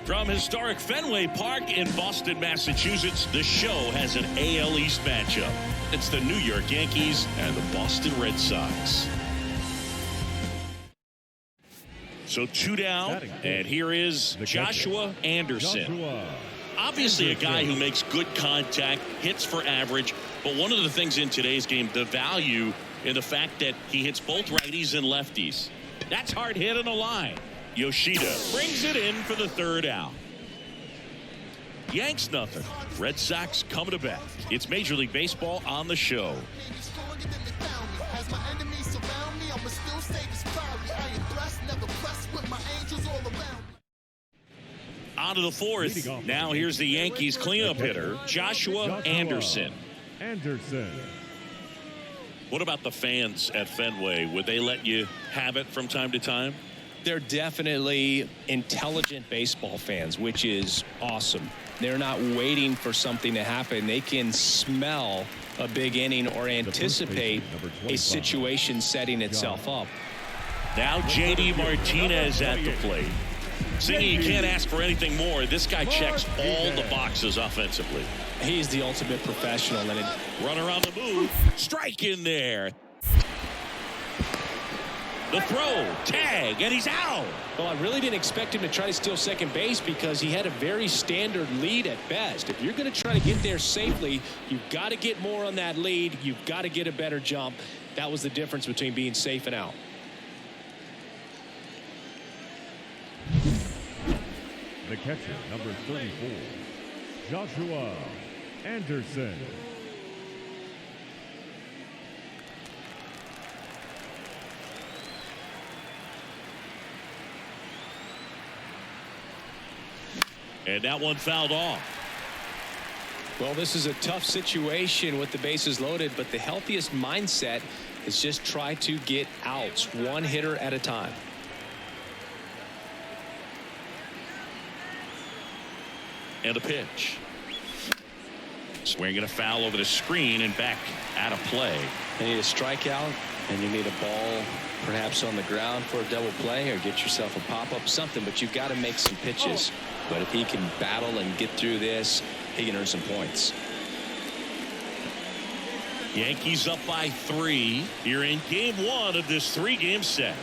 From historic Fenway Park in Boston, Massachusetts, the show has an AL East matchup. It's the New York Yankees and the Boston Red Sox. So 2 down, and here is Joshua Anderson. Obviously a guy who makes good contact, hits for average, but one of the things in today's game, the value in the fact that he hits both righties and lefties. That's hard hit on the line. Yoshida brings it in for the 3rd out. Yanks nothing. Red Sox coming to bat. It's Major League Baseball on the show. On to the 4th. Now here's the Yankees cleanup hitter, Joshua Anderson. What about the fans at Fenway? Would they let you have it from time to time? They're definitely intelligent baseball fans, which is awesome. They're not waiting for something to happen. They can smell a big inning or anticipate a situation setting itself up. Now J.D. Martinez at the plate. Seeing you can't ask for anything more. This guy checks all the boxes offensively. He's the ultimate professional. And runner on the move. Strike in there. The throw, tag, and he's out. Well, I really didn't expect him to try to steal second base because he had a very standard lead at best. If you're going to try to get there safely, you've got to get more on that lead. You've got to get a better jump. That was the difference between being safe and out. The catcher, number 34, Joshua Anderson. And that one fouled off. Well, this is a tough situation with the bases loaded, but the healthiest mindset is just try to get outs, one hitter at a time. And a pitch. Swinging a foul over the screen and back out of play. You need a strikeout, and you need a ball perhaps on the ground for a double play, or get yourself a pop-up, something, but you've got to make some pitches. But if he can battle and get through this, he can earn some points. Yankees up by 3 here in game 1 of this 3-game set.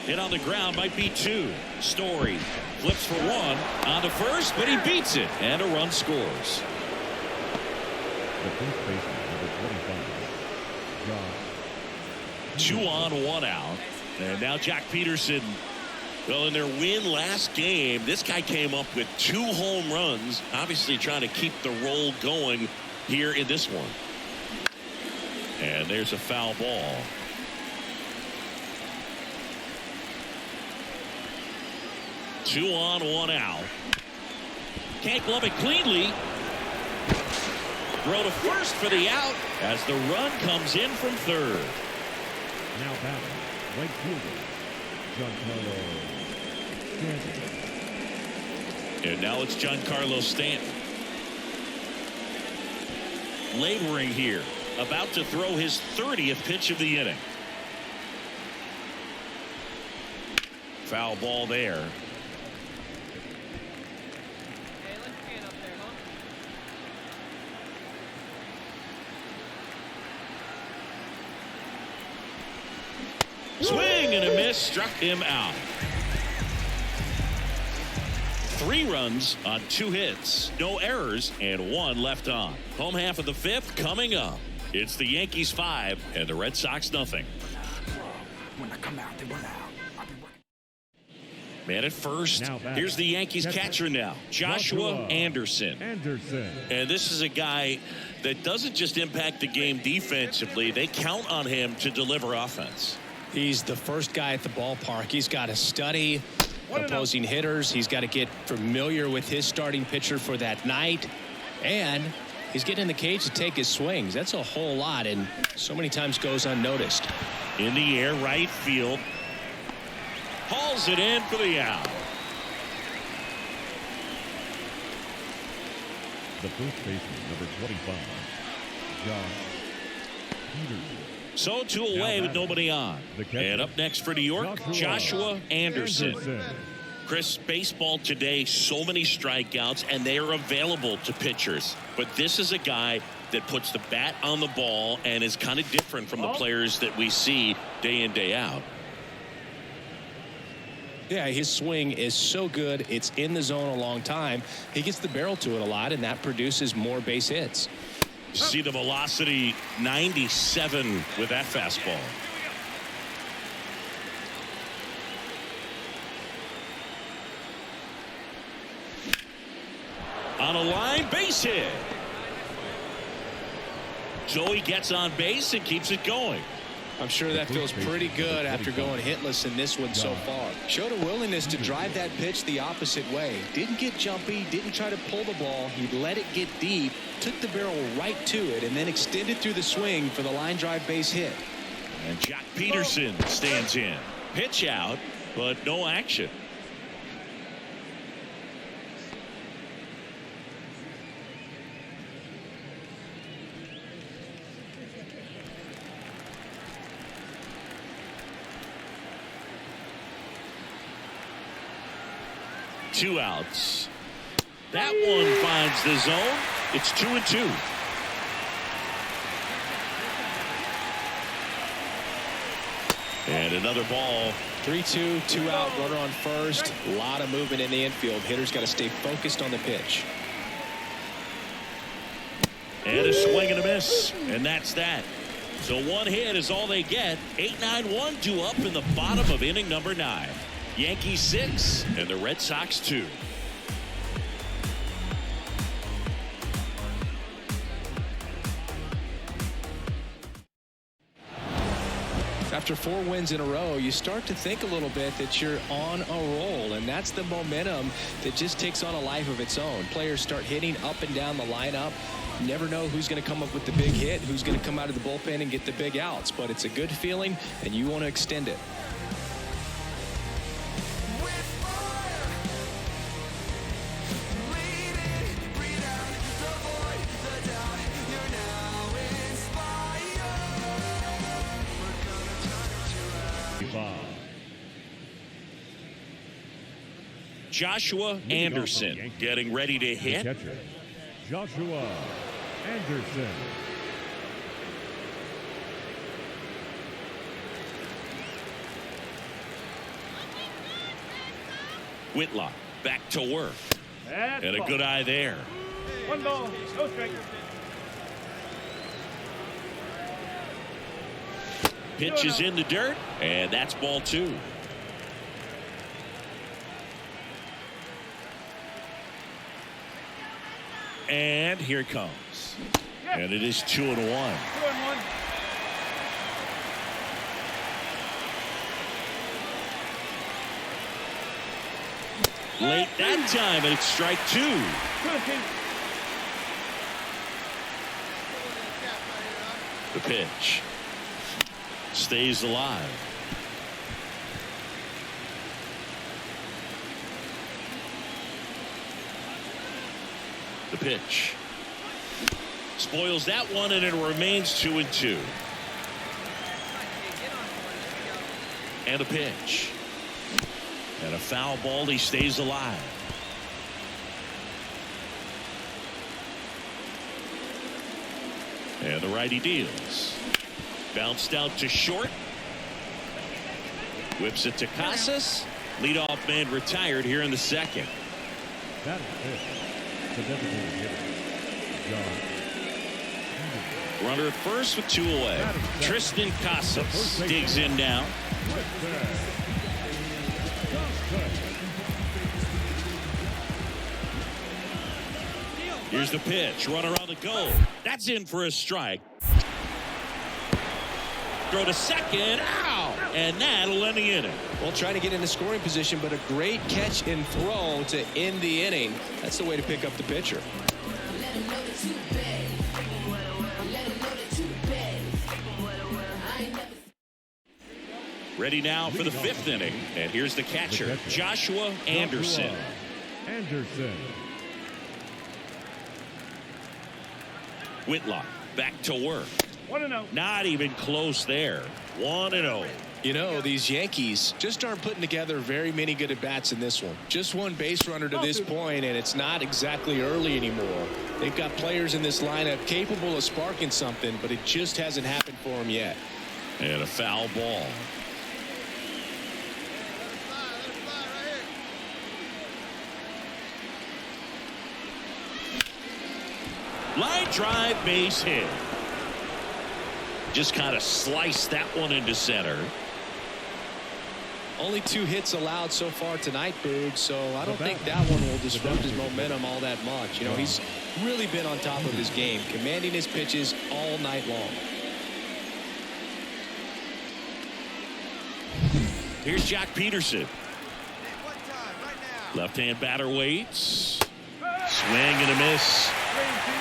Hit on the ground, might be 2. Story flips for 1 on the first, but he beats it, and a run scores. The first baseman, number 25, 2 on, 1 out. And now Jack Peterson. Well, in their win last game, this guy came up with 2 home runs, obviously trying to keep the roll going here in this one. And there's a foul ball. Two on, 1 out. Can't glove it cleanly. Throw to first for the out as the run comes in from third. now batting, right fielder, Giancarlo Stanton. And now it's Giancarlo Stanton. Laboring here, about to throw his 30th pitch of the inning. Foul ball there. Swing and a miss, struck him out. 3 runs on 2 hits, no errors, and 1 left on. Home half of the 5th coming up. It's the Yankees 5 and the Red Sox nothing. When I come out, they run out. Man at first. Here's the Yankees catcher now, Joshua Anderson. And this is a guy that doesn't just impact the game defensively. They count on him to deliver offense. He's the first guy at the ballpark. He's got to study opposing hitters. He's got to get familiar with his starting pitcher for that night. And he's getting in the cage to take his swings. That's a whole lot, and so many times goes unnoticed. In the air, right field. Hauls it in for the out. The first baseman, number 25, Josh Peterson. So 2 away with nobody on. And up next for New York, Joshua Anderson. Chris, baseball today, so many strikeouts, and they are available to pitchers. But this is a guy that puts the bat on the ball and is kind of different from the players that we see day in, day out. Yeah, his swing is so good. It's in the zone a long time. He gets the barrel to it a lot, and that produces more base hits. See the velocity, 97 with that fastball. On a line, base hit. Joey gets on base and keeps it going. I'm sure that feels pretty good after going hitless in this one so far. Showed a willingness to drive that pitch the opposite way. Didn't get jumpy, didn't try to pull the ball. He let it get deep, took the barrel right to it, and then extended through the swing for the line drive base hit. And Jack Peterson stands in. Pitch out, but no action. Two outs. That one finds the zone. It's 2-2. And another ball. 3-2, 2 out, runner on first. A lot of movement in the infield. Hitter's got to stay focused on the pitch. And a swing and a miss. And that's that. So one hit is all they get. 8-9-1 due up in the bottom of inning number 9. Yankees 6 and the Red Sox 2. After 4 wins in a row, you start to think a little bit that you're on a roll, and that's the momentum that just takes on a life of its own. Players start hitting up and down the lineup. You never know who's going to come up with the big hit, who's going to come out of the bullpen and get the big outs, but it's a good feeling, and you want to extend it. Joshua Anderson getting ready to hit. Catcher, Joshua Anderson. Whitlock back to work. And a good eye there. 1 ball, no strike. Pitch is in the dirt, and that's ball 2. And here it comes. And it is 2-1. 2-1. Late that time, and it's strike 2. The pitch stays alive. The pitch spoils that one, and it remains 2-2. And a pitch. And a foul ball. He stays alive. And the righty deals. Bounced out to short. Whips it to Casas. Leadoff man retired here in the second. That is it. The designated hitter, John. Runner at first with 2 away. Tristan Casas digs in now. Here's the pitch. Runner on the go. That's in for a strike. Throw to second. Ow! And that'll end the inning. Well, trying to get into scoring position, but a great catch and throw to end the inning. That's the way to pick up the pitcher. Ready now for the 5th inning. And here's the catcher, Joshua Anderson. Whitlock back to work. 1-0. Not even close there. 1-0. You know, these Yankees just aren't putting together very many good at-bats in this one. Just one base runner to this point, and it's not exactly early anymore. They've got players in this lineup capable of sparking something, but it just hasn't happened for them yet. And a foul ball. Line drive, base hit. Just kind of sliced that one into center. Only 2 hits allowed so far tonight, Boog, so I don't think that one will disrupt his momentum all that much. You know, he's really been on top of his game, commanding his pitches all night long. Here's Jack Peterson. Left-hand batter waits. Swing and a miss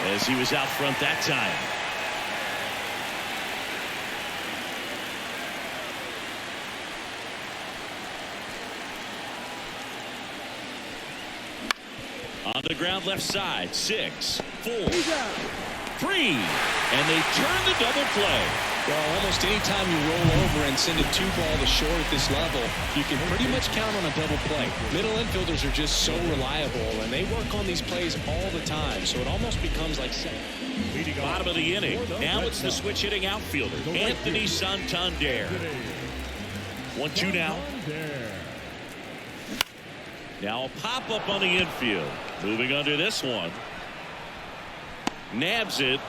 as he was out front that time. On the ground left side, 6, 4, 3, and they turn the double play. Well, almost any time you roll over and send a 2-ball to short at this level, you can pretty much count on a double play. Middle infielders are just so reliable, and they work on these plays all the time, so it almost becomes like Bottom of the inning. Now it's the switch hitting outfielder, Anthony Santander. 1-2 now. Now a pop-up on the infield. Moving under this one. Nabs it,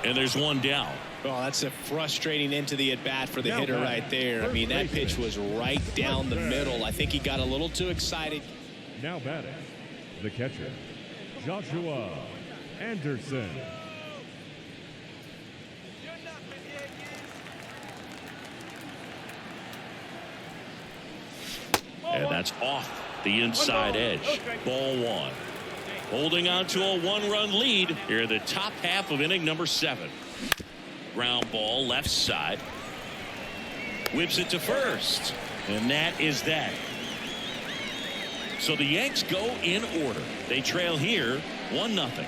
and there's one down. Well, that's a frustrating end to the at-bat for the hitter right there. I mean, that pitch was right down the middle. I think he got a little too excited. Now batting, the catcher, Joshua Anderson. And that's off the inside edge. Ball 1. Holding on to a 1-run lead here in the top half of inning number 7. Ground ball left side. Whips it to first. And that is that. So the Yanks go in order. They trail here 1-0.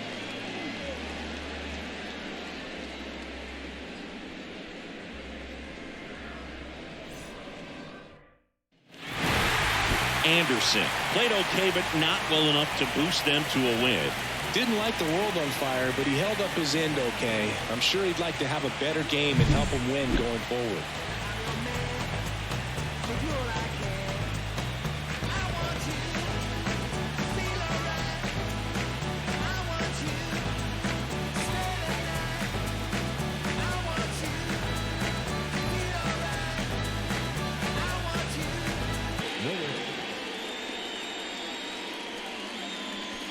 Anderson played okay, but not well enough to boost them to a win. Didn't like the world on fire, but he held up his end okay. I'm sure he'd like to have a better game and help him win going forward.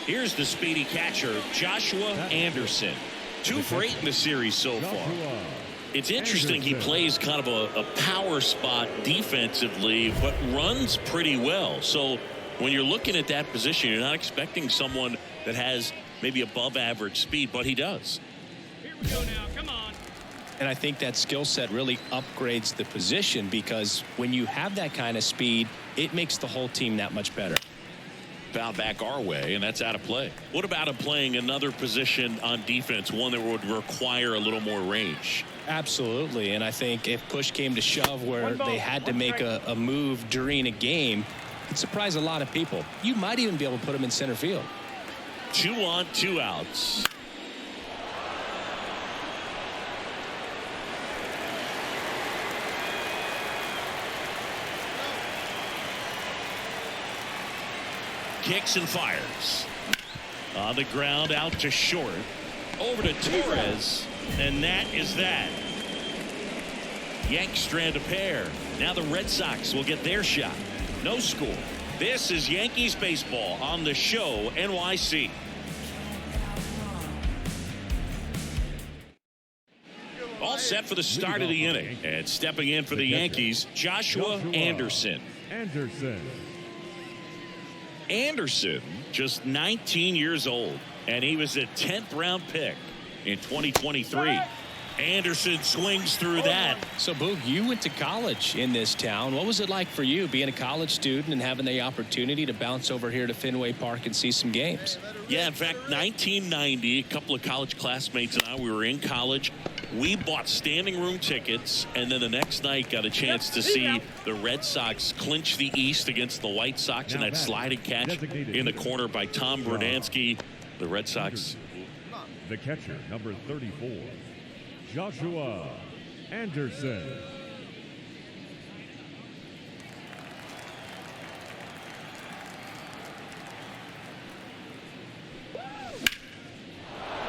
Here's the speedy catcher, Joshua Anderson. 2 for 8 in the series so far. It's interesting he plays kind of a power spot defensively, but runs pretty well. So when you're looking at that position, you're not expecting someone that has maybe above average speed, but he does. Here we go now. Come on. And I think that skill set really upgrades the position, because when you have that kind of speed, it makes the whole team that much better. Foul back our way, and that's out of play. What about him playing another position on defense, one that would require a little more range? Absolutely, and I think if push came to shove where they had to make a move during a game, it'd surprise a lot of people. You might even be able to put him in center field. 2 on, 2 outs. Kicks and fires. On the ground, out to short. Over to Torres, and that is that. Yanks strand a pair. Now the Red Sox will get their shot. No score. This is Yankees baseball on the show NYC. All set for the start of the inning. And stepping in for the Yankees, Joshua Anderson. Anderson, just 19 years old, and he was a 10th round pick in 2023. Anderson swings through that. So, Boog, you went to college in this town. What was it like for you being a college student and having the opportunity to bounce over here to Fenway Park and see some games? Yeah, in fact, 1990, a couple of college classmates and I, we were in college. We bought standing room tickets, and then the next night got a chance to see the Red Sox clinch the East against the White Sox in that sliding catch in the corner by Tom Brunansky. The Red Sox. The catcher, number 34, Joshua Anderson.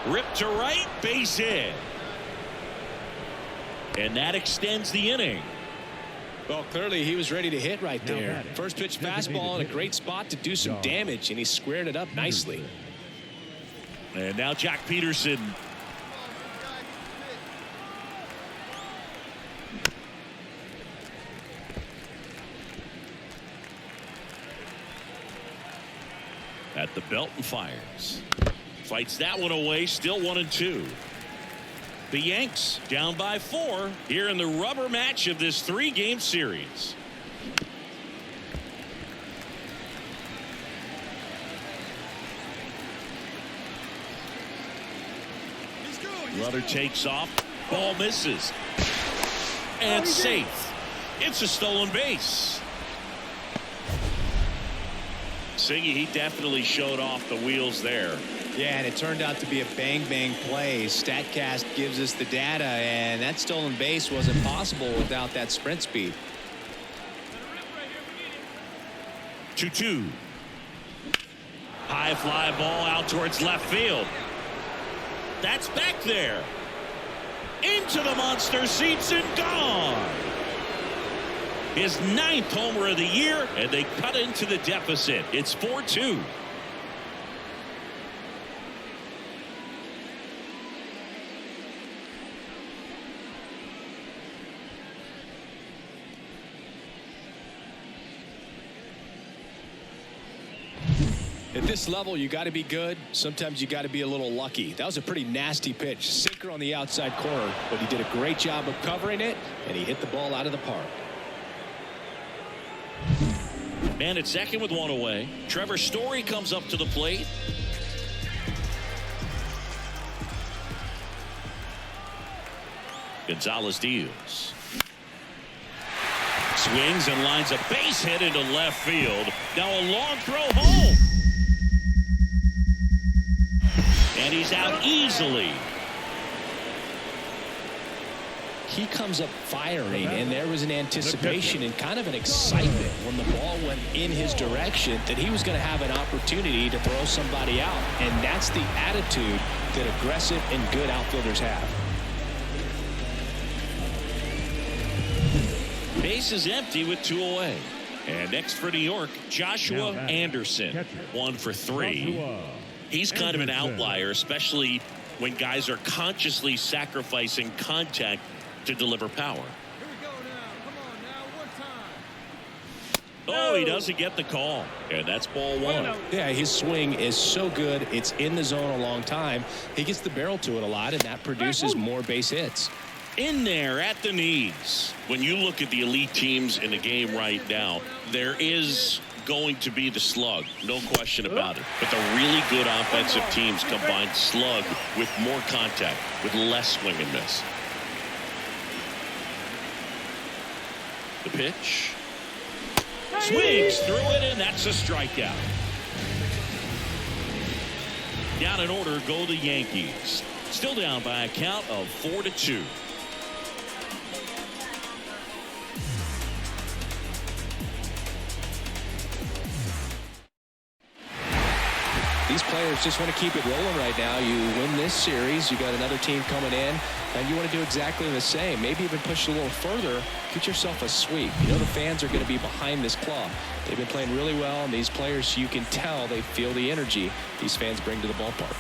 Ripped to right, base hit. And that extends the inning. Well, clearly he was ready to hit right there. First pitch fastball in a great spot to do some damage, and he squared it up nicely. And now Jack Peterson. At the belt and fires. Fights that one away, still 1-2. The Yanks down by 4 here in the rubber match of this 3-game series. Runner takes off, ball misses, and safe. It's a stolen base. Singy, he definitely showed off the wheels there. Yeah, and it turned out to be a bang-bang play. StatCast gives us the data, and that stolen base wasn't possible without that sprint speed. 2-2. High fly ball out towards left field. That's back there. Into the monster seats and gone. His 9th homer of the year, and they cut into the deficit. It's 4-2. At this level, you got to be good. Sometimes you got to be a little lucky. That was a pretty nasty pitch. Sinker on the outside corner, but he did a great job of covering it, and he hit the ball out of the park. Man at second with 1 away. Trevor Story comes up to the plate. Gonzalez deals. Swings and lines a base hit into left field. Now a long throw home. And he's out easily. He comes up firing, and there was an anticipation and kind of an excitement when the ball went in his direction that he was going to have an opportunity to throw somebody out. And that's the attitude that aggressive and good outfielders have. Base is empty with 2 away. And next for New York, Joshua Anderson. 1 for 3. He's kind of an outlier, especially when guys are consciously sacrificing contact to deliver power. Here we go now. Come on now. One time. Oh, he doesn't get the call. And that's ball 1. Yeah, his swing is so good. It's in the zone a long time. He gets the barrel to it a lot, and that produces more base hits. In there at the knees. When you look at the elite teams in the game right now, there is going to be the slug, no question about it. But the really good offensive teams combine slug with more contact, with less swing and miss. The pitch. Swings through it, and that's a strikeout. Down in order go the Yankees. Still down by a count of 4-2. These players just want to keep it rolling right now. You win this series, you got another team coming in, and you want to do exactly the same. Maybe even push a little further, get yourself a sweep. You know the fans are going to be behind this club. They've been playing really well, and these players, you can tell they feel the energy these fans bring to the ballpark.